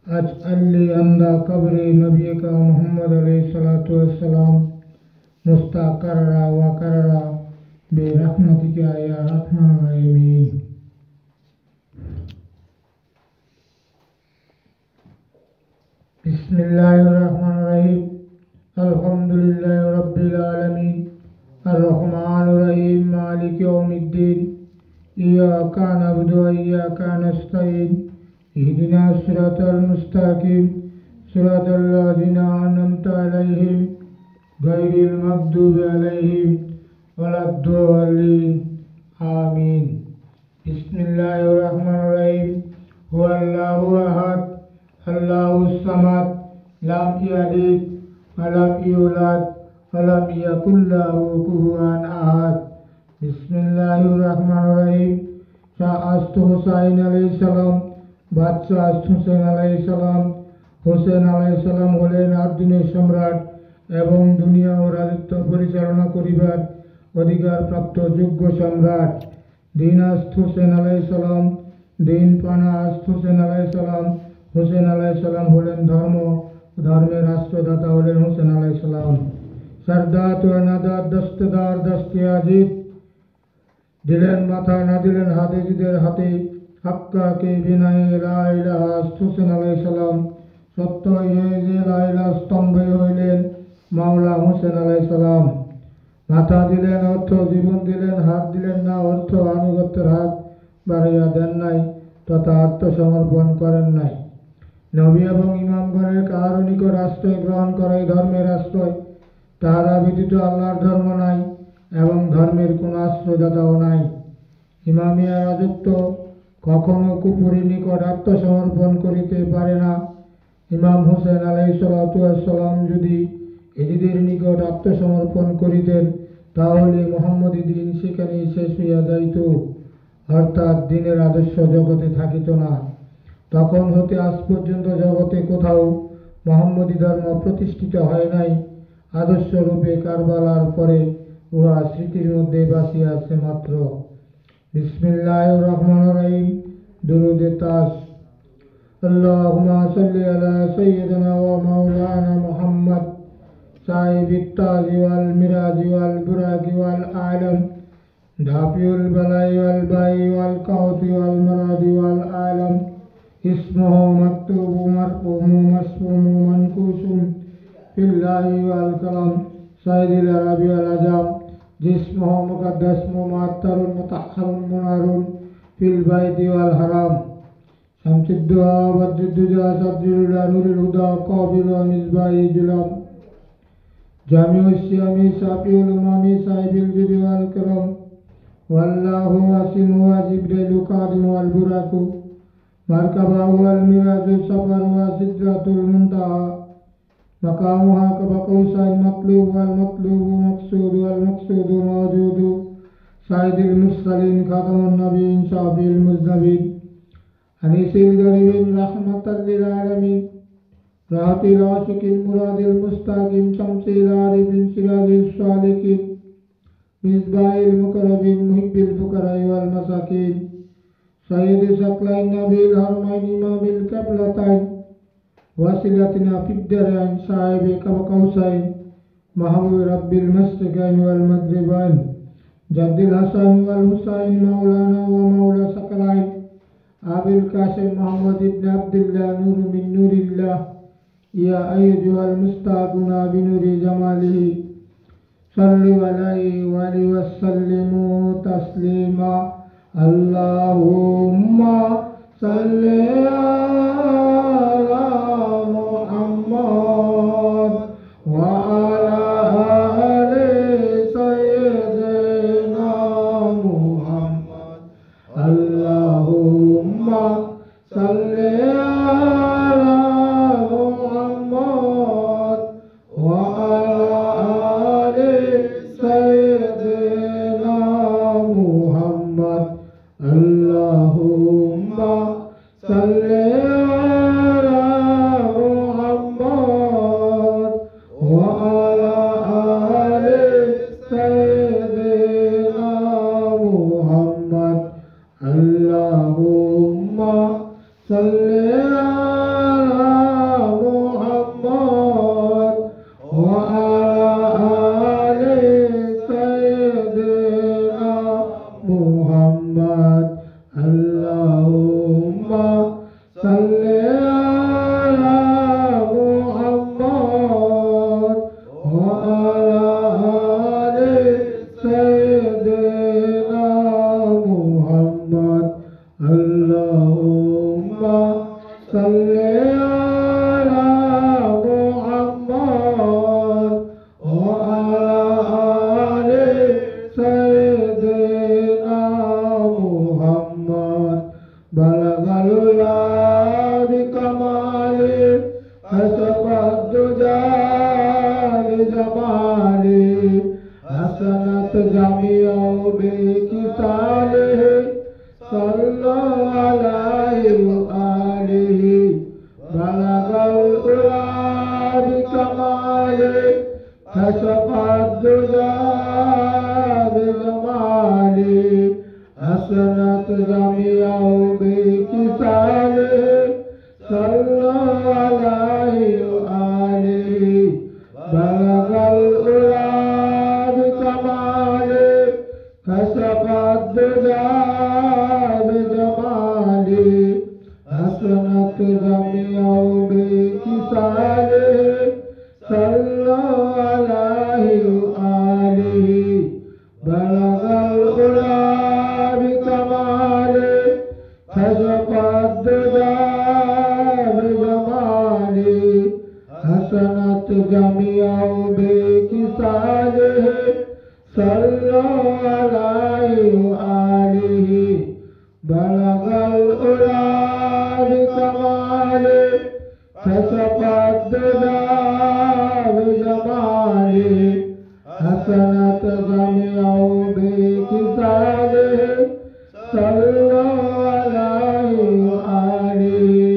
अजअल ली अंदा कब्री नबीका मुहम्मद अलैहिस्सलातु वस्सलाम मुस्तक़र्रा व कर्रा बिरहमतिका या रहमान रहीम। बिस्मिल्लाहिर्रहमानिर्रहीम। अल्हम्दुलिल्लाहि रब्बिल आलमीन अर्रहमानिर रहीम मालिकि यौमिद्दीन इय्याका नअबुदु व इय्याका नस्तईन इहदिनास सिरातल मुस्तकीम सिरातल लज़ीना अनअमता अलैहिम गैरिल मग़दूबि अलैहिम वलद्दॉलीन आमीन। बिस्मिल्लाहिर्रहमानिर्रहीम। हुवल्लाहु अहद अल्लाहुस समद लम यलिद वलम यूलद वलम यकुल लहू कुफुवन अहद। बिस्मिल्लाहिर्रहमानिर्रहीम। शाअस्तु हुसैन अलैहिस्सलाम बादशाह हुसैन अलैहिस्सलाम। हुसैन अलैहिस्सलाम হলেন আদিনের সম্রাট এবং দুনিয়া ও রাজত্ব পরিচালনা করিবার অধিকারপ্রাপ্ত যোগ্য সম্রাট। দিনাস্ত হুসেন আলাইহিসসালাম দিন পানাস্ত হুসেন আলাইহিসসালাম। হুসেন আলাইহিসসালাম হলেন ধর্মের রাষ্ট্রদাতা হলেন হুসেন আলাইহিসসালাম। সারদাত ও নাদাত দস্তদার দস্তিয়াজিদ দিলেন মাথা না দিলেন হাদিদের হাতে হাক্কাকে বিনায়ে লা ইলাহা হুসেন আলাইহিসসালাম। সত্য এই যে লা ইলাহা স্তম্ভে হইলেন মাওলা হুসেন আলাইহিসসালাম। মাথা দিলেন অর্থ জীবন দিলেন, হাত দিলেন না অর্থ আনুগত্যের হাত বাড়াইয়া দেন নাই তথা আত্মসমর্পণ করেন নাই। নবী এবং ইমামগণের কাহারও নিকট আশ্রয় গ্রহণ করাই ধর্মের আশ্রয়, তাহারা ব্যতীত আল্লাহর ধর্ম নাই এবং ধর্মের কোন আশ্রয়দাতাও নাই। ইমামিয়া রাজত্ব কখনো কুফুরীর নিকট আত্মসমর্পণ করিতে পারে না। ইমাম হুসেন আলাইহিসসালাতু ওয়াসসালাম যদি এজিদের নিকট আত্মসমর্পণ করিতেন তাহলে মুহাম্মদী দিন সেখানেই শেষ হইয়া যাইত, অর্থাৎ দিনের আদর্শ জগতে থাকিত না। তখন হতে আজ পর্যন্ত জগতে কোথাও মুহাম্মদী ধর্ম প্রতিষ্ঠিত হয় নাই। আদর্শ রূপে কারবালার পরে উহা স্মৃতির মধ্যে বাঁচিয়া আছে মাত্র। বিসমিল্লাহির রহমানির রহিম। দুরূদে তাস। আল্লাহুম্মা সাল্লি আলা সাইয়্যিদিনা ওয়া মাওলানা মুহাম্মদ সাহিবিত তাজি ওয়াল মিরাজি ওয়াল বুরাকি ওয়াল আলম দাফিউল বালাই ওয়াল বাই ওয়াল কাউফি ওয়াল মারাদি ওয়াল আলম ইসমুহু মাকতুবু মারফুমু মাসফুমু মানকুসুম ফিল্লাহি ওয়াল কালাম সাইয়্যিদুল আরবি ওয়াল আজাম জিসমুহু মুকাদ্দাস মুআত্তারুন মুতাহহারুন মুনারুন ফিল বাইতি ওয়াল হারাম শামসুদ্দোহা বদরুদ্দোজা সাদরুল্লাহ নূরুল হুদা কাবিল ওয়া মিসবাহি জুলাম জামিউস সিয়ামি সাফিউল উমামি সাহিবুল জুদি ওয়াল কারাম ওয়াল্লাহু ওয়াসিমু ওয়া জিবরিলু কাদিম ওয়াল বুরাকু মারকাবা ওয়াল মিরাজু সাফার ওয়া সিদরাতুল মুনতাহা মাকামুহা কাবাকাউসাইন মাতলুব ওয়াল মাতলুবু মাকসুদ ওয়াল মাকসুদু মাওজুদু সাইয়্যিদুল মুরসালিন খাতামুন নবিয়্যিন শাফিউল মুজনবিন আনিসুল গরিবিন রাহমাতাল লিল আলামিন রাহাতিল আশিকিন মুরাদিল মুস্তাকিম শামসিল আরিফিন সিরাজিল সালিকিন মিসবাহিল মুকাররবিন মুহিব্বিল ফুকারা ওয়াল মাসাকিন সাইয়্যিদুস সাকলাইন নবিল হারমাইন ইমামিল কিবলাতাইন ওয়াসিলাতিনা ফিদ দারাইন সাহিবে কাবাকাউসাইন মাহবুব রাব্বিল মাশরিকাইন ওয়াল মাগরিবাইন জাদ্দিল হাসান ওয়াল হুসাইন মাওলানা ওয়া মাওলা সাকলাইন আবিল কাসিম মুহাম্মদ ইবনে আব্দুল্লাহ নূর মিন নূরিল্লাহ ইয়া আইয়ুহাল মুস্তাগুনা বিনুরি জামালিহি সাল্লু আলাইহি ওয়া আলিহি ওয়া সাল্লিমু তাসলিমা। আল্লাহুম্মা সাল্লি আলা মুহাম্মদ ওয়া আলা আলি সাইয়্যিদিনা মুহাম্মদ। আল্লাহুম্মা সাল্লি আলা মুহাম্মদ ওয়া আলা আলি সাইয়্যিদিনা মুহাম্মদ। আল্লাহুম্মা সাল্লি আলা মুহাম্মদ ওয়া আলা আলি সাইয়্যিদিনা মুহাম্মদ। আল্লাহুম্মা সাল্লি সাল্লি আলা মুহাম্মদ ওয়া আলা আলি সাইয়্যিদিনা মুহাম্মদ আল্লাহুম্মা সাল্লি আলা মুহাম্মদ ওয়া আলা আলি সাইয়্যিদিনা মুহাম্মদ বালাগাল উলা বিকামালি হাসাবাদ দুজা বিজামালি হাসানাত জামিউ বিকিসালিহি সাল্লাল্লাহু আলাইহি ওয়া আলিহি বালাগাল উলা বিকামালি হাসাবাদ দুজা বিজামালি হাসানাত জামিউ বিকিসালিহি সাল্লাল্লাহু আলাইহি ওয়া আলিহি বালাগাল উলা বিকামালি হাসাবাদ দুজা বিজামালি হাসানাত জামিউ বিকিসালিহি সাল্লাল্লাহু আলাইহি ওয়া আলিহি বালাগাল উলা বিকামালি হাসাবাদ দুজা বিজামালি হাসানাত জামিউ বিকিসালিহি সাল্লাল্লাহু আলাইহি ওয়া আলিহি বালাগাল উলা বিকামালি হাসাবাদ দুজা বিজামালি হাসানাত জামিউ বিকিসালিহি সাল্লাল্লাহু আলাইহি ওয়া আলিহি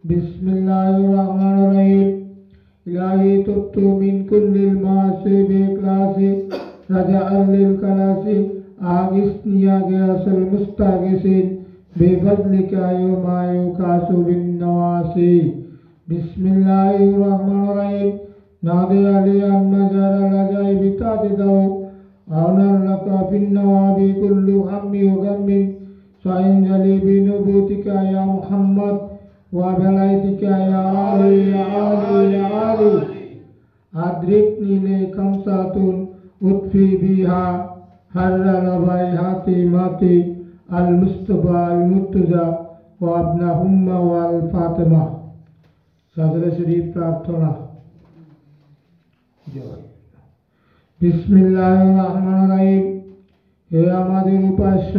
বিসমিল্লাহির রহমানির রহিম ইলাহি তুবতু মিন কুল্লিল মাসি বিইখলাসি রাজাআল লিল কালাসি আগিসনি আগিয়াসুল মুস্তাগিসিন বিফadlika ইয়াউমা yukasu bin nawasi বিসমিল্লাহির রহমানির রহিম নাদি আলিয়ান মাজারা লাজাই বিতাদিদাও আওনার লাকা ফিন নওয়াবি কুল্লু হাম্মি ওয়া গাম্মিন সাইন জালি বিনুবুতিকা ইয়া মুহাম্মদ ওয়া বালাইতিকা ইয়া আলি ইয়া আলি ইয়া আলি আদ্রিকনি লে খামসাতুন উতফি বিহা হাররা লাবাই হাতি মাতি আল মুস্তাফা আল মুর্তজা ওয়া আবনা হুম্মা ওয়াল ফাতেমা সাদরে শরীফ প্রার্থনা জয় বিসমিল্লাহির রহমানির রহিম হে আমাদের উপাস্য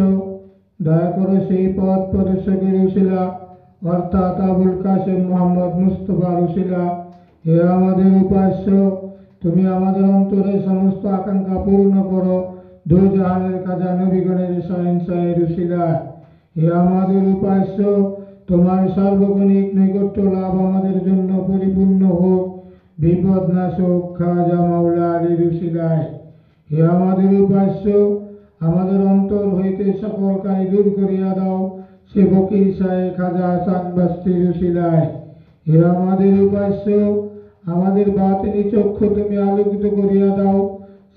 দয়া করে সেই পথ প্রদর্শকের উসিলা অর্থাৎ আবুল কাসেম মোহাম্মদ মুস্তফার উসিলা হে আমাদের উপাস্য তুমি আমাদের অন্তরের সমস্ত আকাঙ্ক্ষা পূর্ণ করো দু জাহানের খাজা নবীগণের শাহেনশাহের উসিলায় হে আমাদের উপাস্য তোমার সার্বক্ষণিক নৈকট্য লাভ আমাদের জন্য পরিপূর্ণ হোক বিপদ নাশক খাজা মাওলা আলীর উসিলায় হে আমাদের উপাস্য আমাদের অন্তর হইতে সকল কারি দূর করিয়া দাও সে ফকির শাহে খাজা হাসান বাস্তির উসিলায় হে আমাদের উপাস্য আমাদের বাতিনি চক্ষু তুমি আলোকিত করিয়া দাও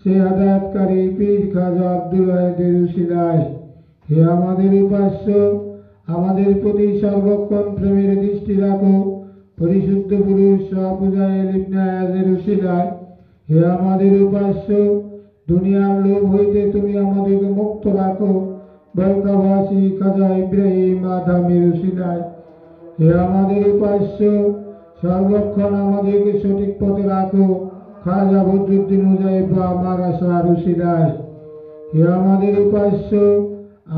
সে হাদায়াতকারী পীর খাজা আব্দুল ওয়াহিদের উসিলায় হে আমাদের উপাস্য আমাদের প্রতি সর্বক্ষণ প্রেমের দৃষ্টি রাখো পরিশুদ্ধ পুরুষ শাহ মুজাহিদ ইবনে আয়াজের উসিলায় হে আমাদের উপাস্য দুনিয়ার লোভ হইতে তুমি আমাদেরকে মুক্ত রাখো বলকাবাসী খাজা ইব্রাহিম আদমের উসিলায় হে আমাদের উপাস্য সর্বক্ষণ আমাদেরকে সঠিক পথে রাখো খাজা বদরুদ্দিন মুজাহিবা আমার আশার উসিলায় হে আমাদের উপাস্য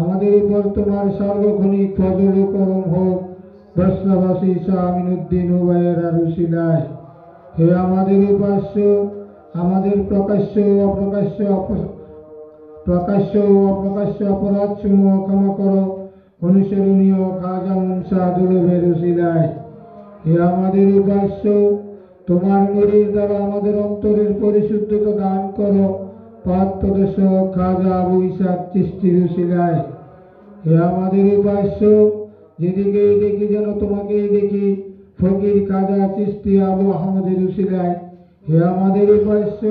আমাদের উপর তোমার সার্বক্ষণিক ফজল ও করম হোক বৈষ্ণবাসী শাহ আমিনুদ্দিন উবাইয়ের উসিলায় হে আমাদের উপাস্য আমাদের প্রকাশ্য ও অপ্রকাশ্য অপরাধ সমূহ ক্ষমা করো অনুসরণীয় খাজা মুনসা দুলভের উসিলায় হে আমাদের উপাস্য তোমার নূরের দ্বারা আমাদের অন্তরের পরিশুদ্ধতা দান করো পথ প্রদর্শক খাজা আবু ইসহাক চিশতির উসিলায় হে আমাদের উপাস্য যেদিকেই দেখি যেন তোমাকেই দেখি ফকির খাজা চিশতি আবু আহমদের উসিলায় হে আমাদের উপাস্য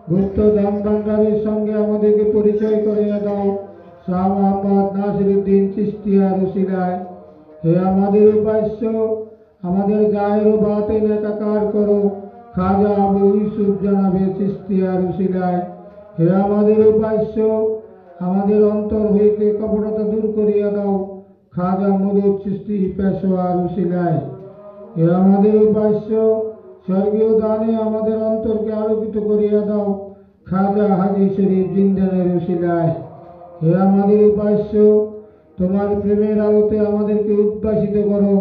গুপ্ত দান ভান্ডারের সঙ্গে আমাদেরকে পরিচয় করিয়ে দাও শাহ মোহাম্মদ নাসিরউদ্দিন চিশতিয়ার উসিলায় হে আমাদের উপাস্য, আমাদের জাহের ও বাতিন একাকার করো খাজা আবু ইউসুফ জনাবে চিশতিয়ার উসিলায়। হে আমাদের উপাস্য, আমাদের অন্তর হইতে কপটতা দূর করিয়া দাও খাজা মদুদ চিশতি পেশোয়ার উসিলায়। হে আমাদের উপাস্য, স্বর্গীয় দানে আমাদের অন্তরকে আলোকিত করিয়া দাও খাজা হাজী শরীফ জিন্দানের উসিলায়। হে আমাদের উপাস্য, তোমার প্রেমের আলোতে আমাদেরকে উদ্ভাসিত করো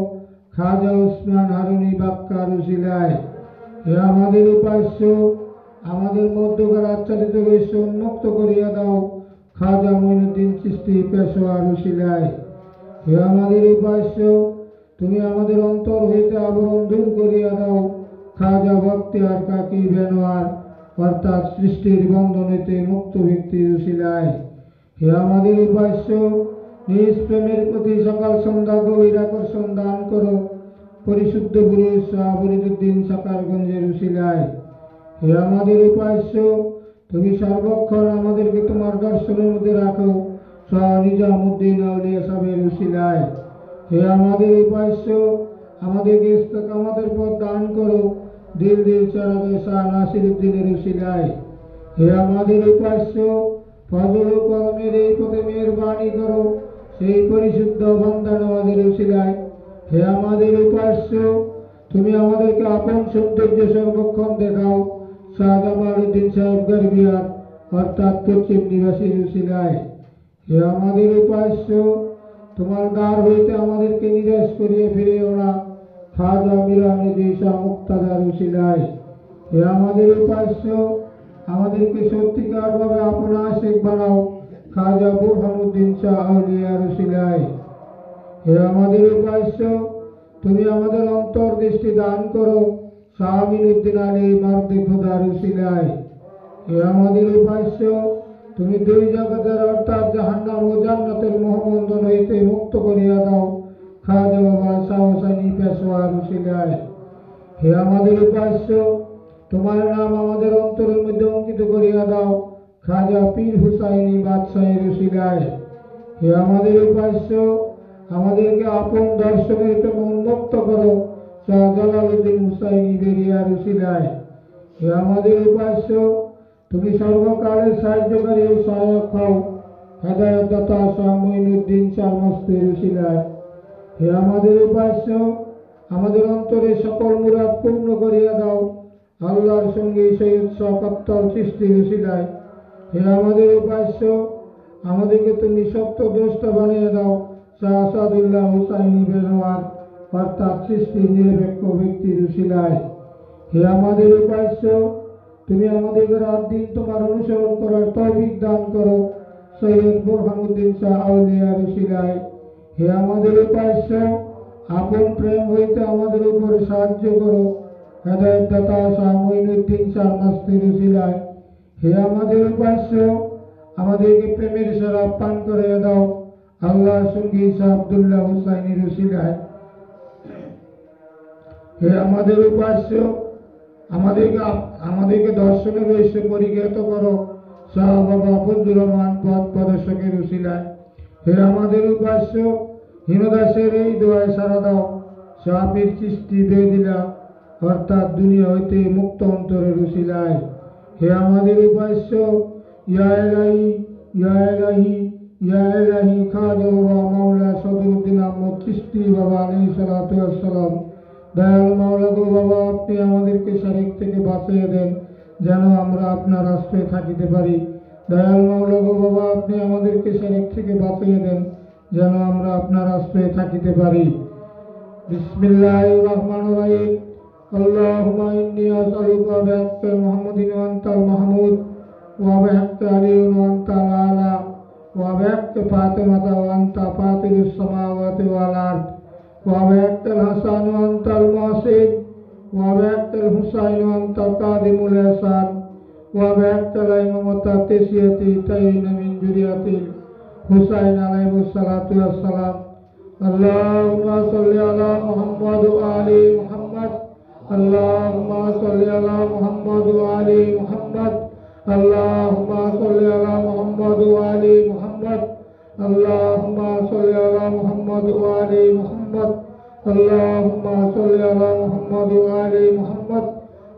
খাজা উসমান হারুনি বাক্কার উসিলায়। হে আমাদের উপাস্য, আমাদের মধ্যকার আচ্ছাদিত রহস্য উন্মুক্ত করিয়া দাও খাজা মঈনুদ্দিন চিশতি পেশোয়ার উসিলায়। হে আমাদের উপাস্য, তুমি আমাদের অন্তর হইতে আবরণ দূর করিয়া দাও খাজা বখতিয়ার কাকি বেনোয়ার অর্থাৎ সৃষ্টির বন্ধন হইতে মুক্ত ব্যক্তির উসিলায়। হে আমাদের উপাস্য, নিজ প্রেমের প্রতি সকাল সন্ধ্যা গভীর আকর্ষণ দান করো পরিশুদ্ধ পুরুষ শাহ ফরিদুদ্দিন সাকারগঞ্জের উসিলায়। হে আমাদের উপাস্য, তুমি সর্বক্ষণ আমাদেরকে তোমার দর্শনের মধ্যে রাখো শাহ নিজামুদ্দিন আউলিয়া সাহেবের উসিলায়। হে আমাদের উপাস্য, আমাদেরকে ইস্তেকামতের পথ দান করো দিল দিল চরাগে শাহ নাসিরুদ্দিনের উসিলায়। হে আমাদের উপাস্য, ফজল ও কলমের এই পথে মেহেরবানি করো সেই পরিশুদ্ধ বান্দা নওয়াজের উসিলায়। হে আমাদের উপাস্য, তুমি আমাদেরকে আপন সৌন্দর্য সর্বক্ষণ দেখাও শাহ জামালউদ্দিন সাহেব গরবিয়ার অর্থাৎ পশ্চিম নিবাসীর উসিলায়। হে আমাদের উপাস্য, তোমার দ্বার হইতে আমাদেরকে নিরাশ করিয়ে ফিরিও না খাজা মিরানুদ্দিন শাহ মুক্তাদার উসিলায়। হে আমাদের উপাস্য, আমাদেরকে সত্যিকার ভাবে আপন আশিক বানাও খাজা বুরহানুদ্দিন শাহ আউলিয়ার উসিলায়। হে আমাদের উপাস্য, তুমি আমাদের অন্তর্দৃষ্টি দান করো শাহ আমিনউদ্দিন আলী মারদে খোদার উসিলায়। হে আমাদের উপাস্য, তুমি দুই জগতের অর্থাৎ জাহান্নাম ও জান্নাতের মোহবন্ধন হইতে মুক্ত করিয়া দাও খাজা বাবা শাহ হোসাইনি পেশোয়ার উসিলায়। হে আমাদের উপাস্য, তোমার নাম আমাদের অন্তরের মধ্যে অঙ্কিত করিয়া দাও খাজা পীর হুসাইনি বাদশাহের উসিলায়। হে আমাদের উপাস্য, আমাদেরকে আপন দর্শনের প্রেম উন্মুক্ত করো শাহ জালালউদ্দিন হুসাইনি বেরিয়ার উসিলায়। হে আমাদের উপাস্য, তুমি সর্বকালের সাহায্যকারী ও সহায়ক হও হেদায়ত দাতা শাহ মঈনুদ্দিন শাহ মস্তের উসিলায়। হে আমাদের উপাস্য, আমাদের অন্তরে সকল মুরাদ পূর্ণ করিয়া দাও আল্লাহর সঙ্গে সৈয়দ শাহ কাপ্তাল চিশতির উসিলায়। হে আমাদের উপাস্য, আমাদেরকে তুমি সত্যদ্রষ্টা বানিয়ে দাও শাহ আসাদুল্লাহ হুসাইনি বেনোয়ার অর্থাৎ চিশতির নিরপেক্ষ ব্যক্তির উসিলায়। হে আমাদের উপাস্য, তুমি আমাদেরকে রাত দিন তোমার অনুসরণ করার তৌফিক দান করো সৈয়দ বুরহানুদ্দিন শাহ আউলিয়ার উসিলায়। হে আমাদের উপাস্য, আপন প্রেম হইতে আমাদের উপর সাহায্য করো হেদায়ত দাতা শাহ মঈনুদ্দিন শাহ মস্তির উসিলায়। হে আমাদের উপাস্য, আমাদেরকে প্রেমের শরাব পান করে দাও আল্লাহর সঙ্গী শাহ আব্দুল্লাহ হুসাইনির উসিলায়। হে আমাদের উপাস্য, আমাদেরকে দর্শনের রহস্য পরিজ্ঞাত করো শাহ বাবা ফজলুর রহমান পথ প্রদর্শকের উসিলায়। হে আমাদের উপাস্য, হিমদাসের এই দোয়ায় সারা দাও শাহ পীর চিশতি বেদিলা অর্থাৎ দুনিয়া হইতে মুক্ত অন্তরের উসিলায়। হে আমাদের উপাস্য, ইয়া ইলাহি ইয়া ইলাহি ইয়া ইলাহি খাজা বাবা মাওলা সদরুদ্দিন আহমদ চিশতি বাবা আলাইহিস সালাতু ওয়াস সালাম। দয়াল মাওলা গো বাবা, আপনি আমাদেরকে শারিক থেকে বাঁচিয়ে দেন যেন আমরা আপনার আশ্রয়ে থাকিতে পারি। দয়াল মাওলা গো বাবা, আপনি আমাদেরকে শারিক থেকে বাঁচিয়ে দেন যেন আমরা আপনার আশ্রয়ে থাকিতে পারি। বিসমিল্লাহির রহমানির রহিম। আল্লাহুম্মা ইন্নী আসআলুকা বিহাক্কি মুহাম্মাদিন ওয়া আনতাল মাহমুদ ওয়া বিহাক্কি আলিয়্যিন ওয়া আনতাল আলা ওয়া বিহাক্কি ফাতিমাতা ওয়া আনতা ফাতিরুস সামাওয়াতি ওয়াল আরদ ওয়া বিহাক্কিল হাসান ওয়া আনতাল মুহসিন ওয়া বিহাক্কিল হুসাইন ওয়া আনতা কাদিমুল ইহসান ওয়া বিহাক্কিল ইমামাতি তিসিয়াতি তাইয়িন মিন যুরিয়াতিল হুসাইন আলাইহিস সালাতু ওয়াস সালাম। আল্লাহুম্মা সাল্লি আলা মুহাম্মাদ ওয়া আলি মুহাম্মাদ। আল্লাহুম্মা সাল্লি আলা মুহাম্মাদ ওয়া আলি মুহাম্মাদ। আল্লাহুম্মা সাল্লি আলা মুহাম্মাদ ওয়া আলি মুহাম্মাদ। আল্লাহুম্মা সাল্লি আলা মুহাম্মাদ ওয়া আলি মুহাম্মাদ। اللهم صل على محمد وآل محمد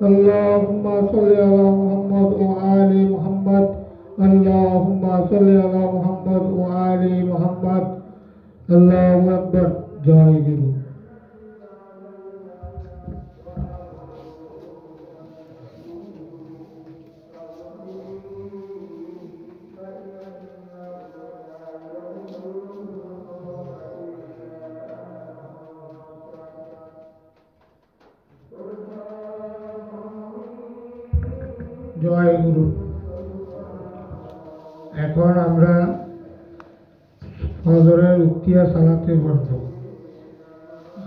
اللهم صل على محمد وآل محمد اللهم صل على محمد وآل محمد الله أكبر জয় গুরু জয় গুরু এখন আমরা ফজরের উক্তিয়া সালাতে বসব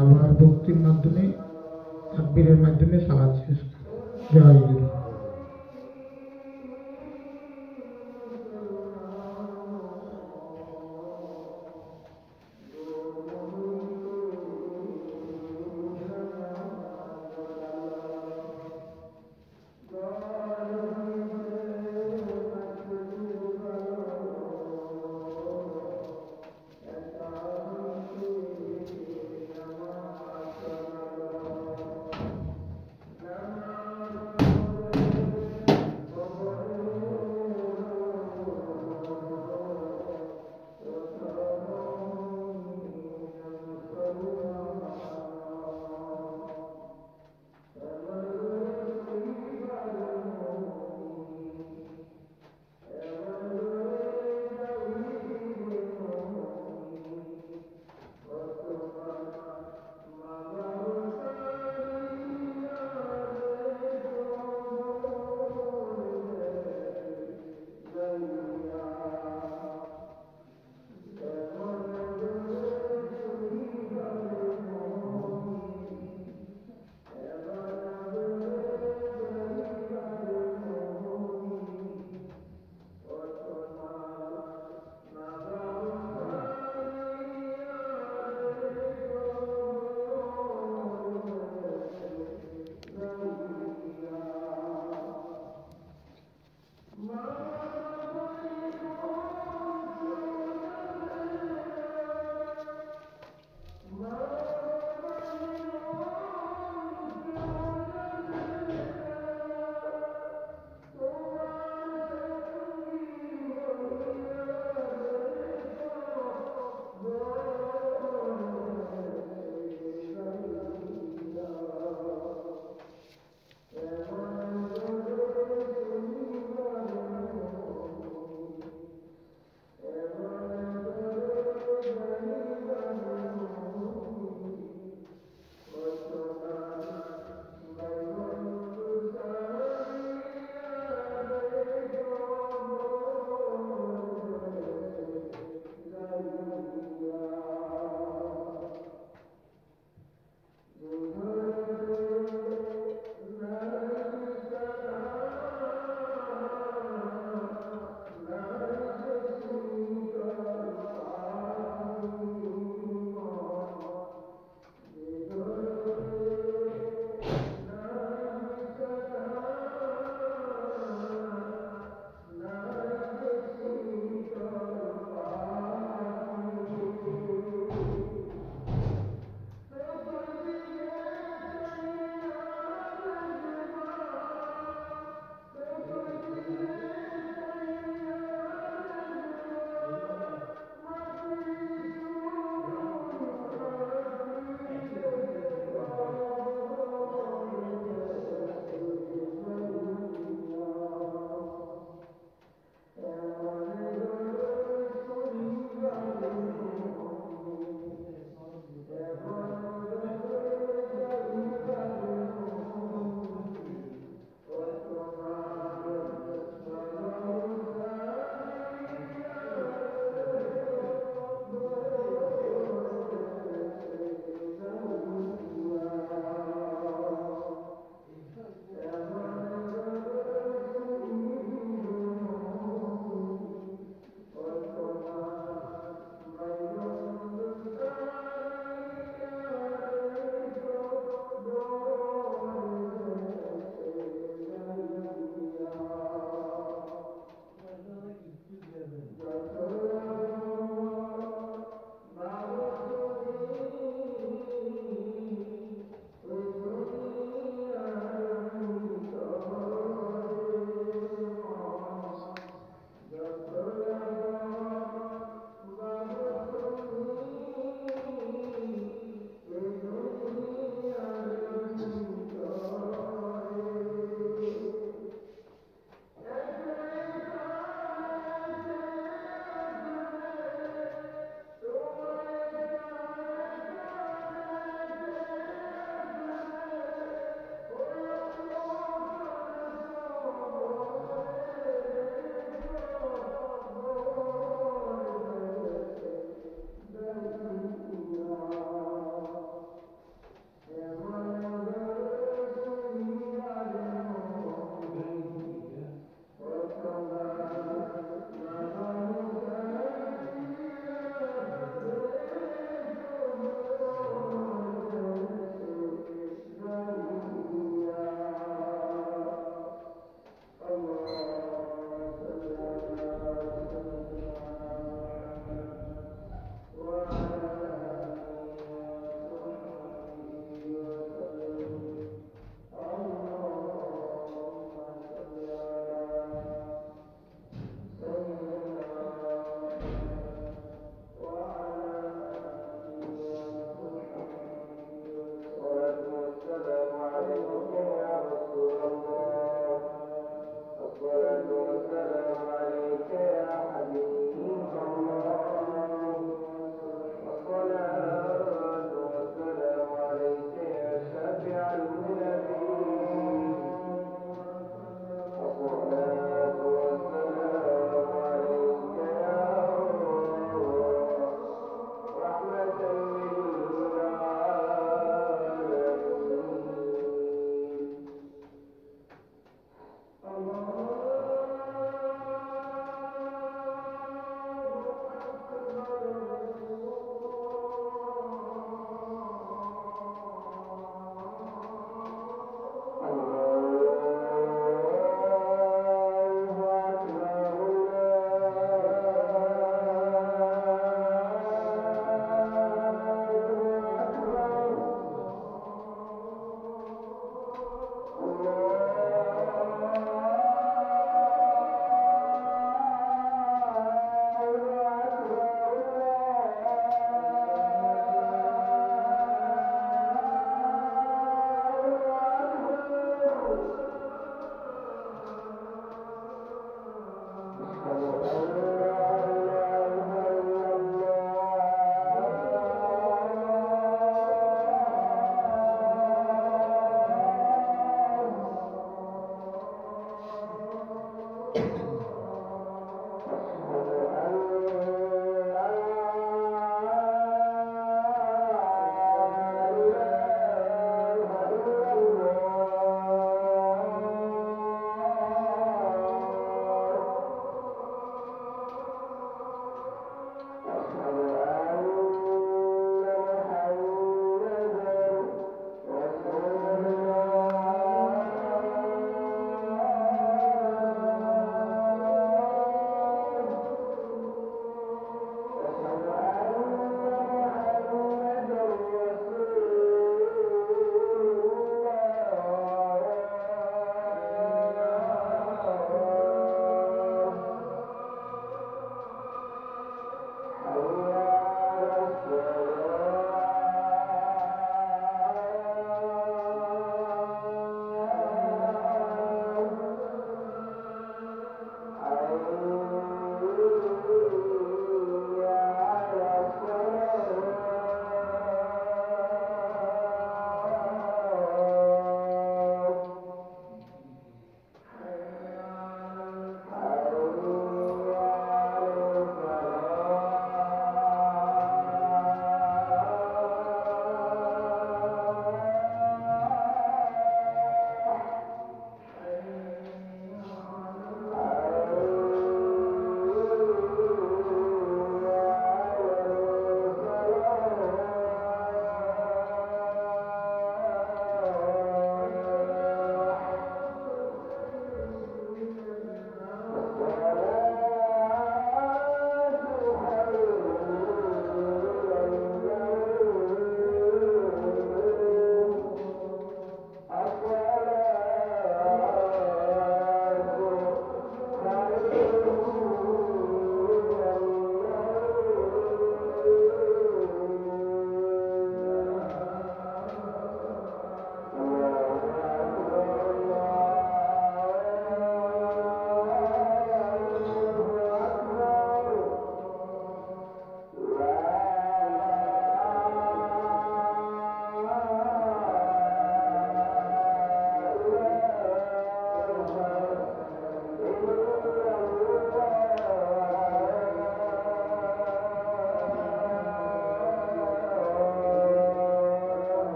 আবার ভক্তির মাধ্যমে তাকবীরের মাধ্যমে সালাত শেষ করব জয় গুরু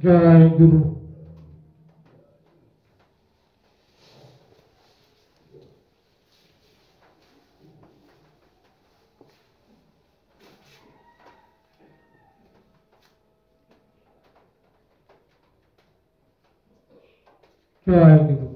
জয় গুরু। জয় গুরু।